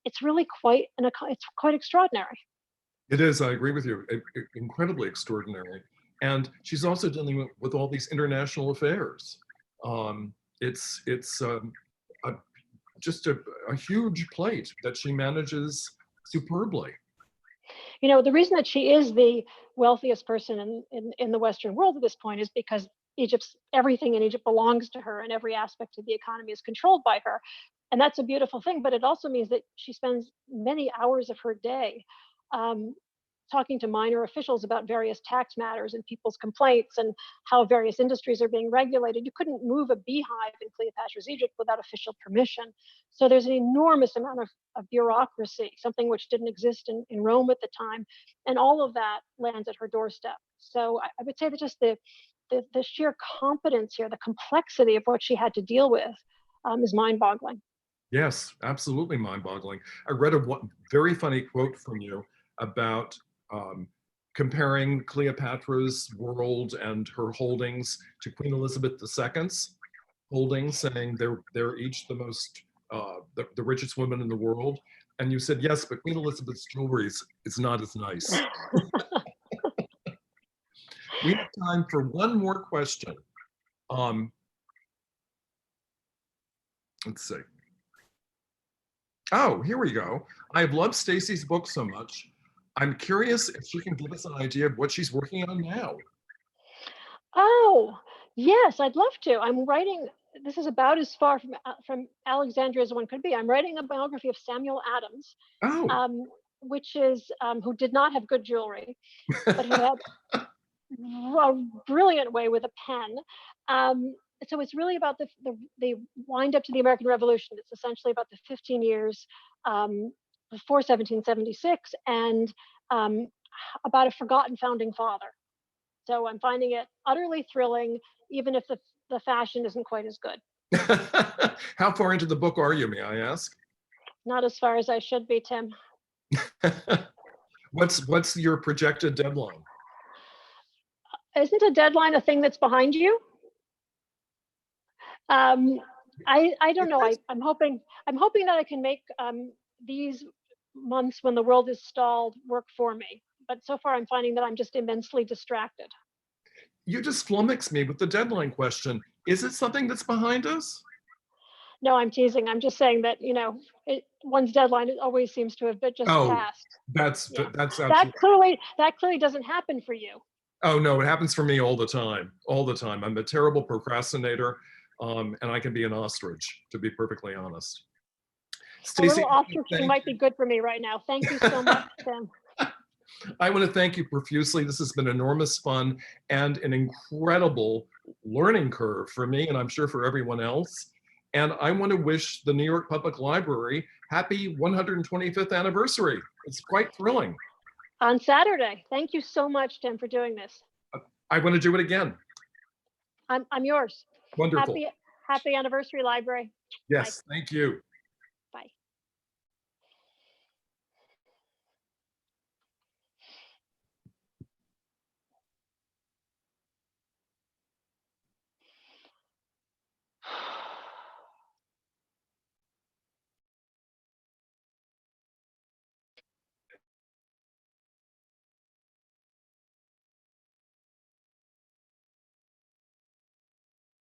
it's really it's quite extraordinary. It is. I agree with you. Incredibly extraordinary. And she's also dealing with all these international affairs. It's just a huge plate that she manages superbly. You know, the reason that she is the wealthiest person in the Western world at this point is because everything in Egypt belongs to her, and every aspect of the economy is controlled by her. And that's a beautiful thing, but it also means that she spends many hours of her day talking to minor officials about various tax matters and people's complaints and how various industries are being regulated. You couldn't move a beehive in Cleopatra's Egypt without official permission. So there's an enormous amount of bureaucracy, something which didn't exist in Rome at the time. And all of that lands at her doorstep. So I would say that just the sheer competence here, the complexity of what she had to deal with is mind-boggling. Yes, absolutely mind-boggling. I read a very funny quote from you about comparing Cleopatra's world and her holdings to Queen Elizabeth II's holdings, saying they're each the most the richest women in the world. And you said yes, but Queen Elizabeth's jewelry is not as nice. We have time for one more question. Let's see. Oh, here we go. I've loved Stacy's book so much. I'm curious if she can give us an idea of what she's working on now. Oh, yes, I'd love to. I'm writing, this is about as far from Alexandria as one could be. I'm writing a biography of Samuel Adams, which is, who did not have good jewelry, but who had a brilliant way with a pen. So it's really about the wind up to the American Revolution. It's essentially about the 15 years before 1776, and about a forgotten founding father. So I'm finding it utterly thrilling, even if the fashion isn't quite as good. How far into the book are you, may I ask? Not as far as I should be, Tim. What's your projected deadline? Isn't a deadline a thing that's behind you? I don't know. I'm hoping that I can make these months when the world is stalled work for me. But so far, I'm finding that I'm just immensely distracted. You just flummoxed me with the deadline question. Is it something that's behind us? No, I'm teasing. I'm just saying that, one's deadline always seems to have just passed. That's that clearly doesn't happen for you. Oh no, it happens for me all the time. All the time. I'm a terrible procrastinator, and I can be an ostrich, to be perfectly honest. Stacy, a little ostrich might be good for me right now. Thank you so much, Tim. I want to thank you profusely. This has been enormous fun and an incredible learning curve for me, and I'm sure for everyone else. And I want to wish the New York Public Library happy 125th anniversary. It's quite thrilling. On Saturday. Thank you so much, Tim, for doing this. I want to do it again. I'm yours. Wonderful. Happy anniversary, library. Yes, thank you.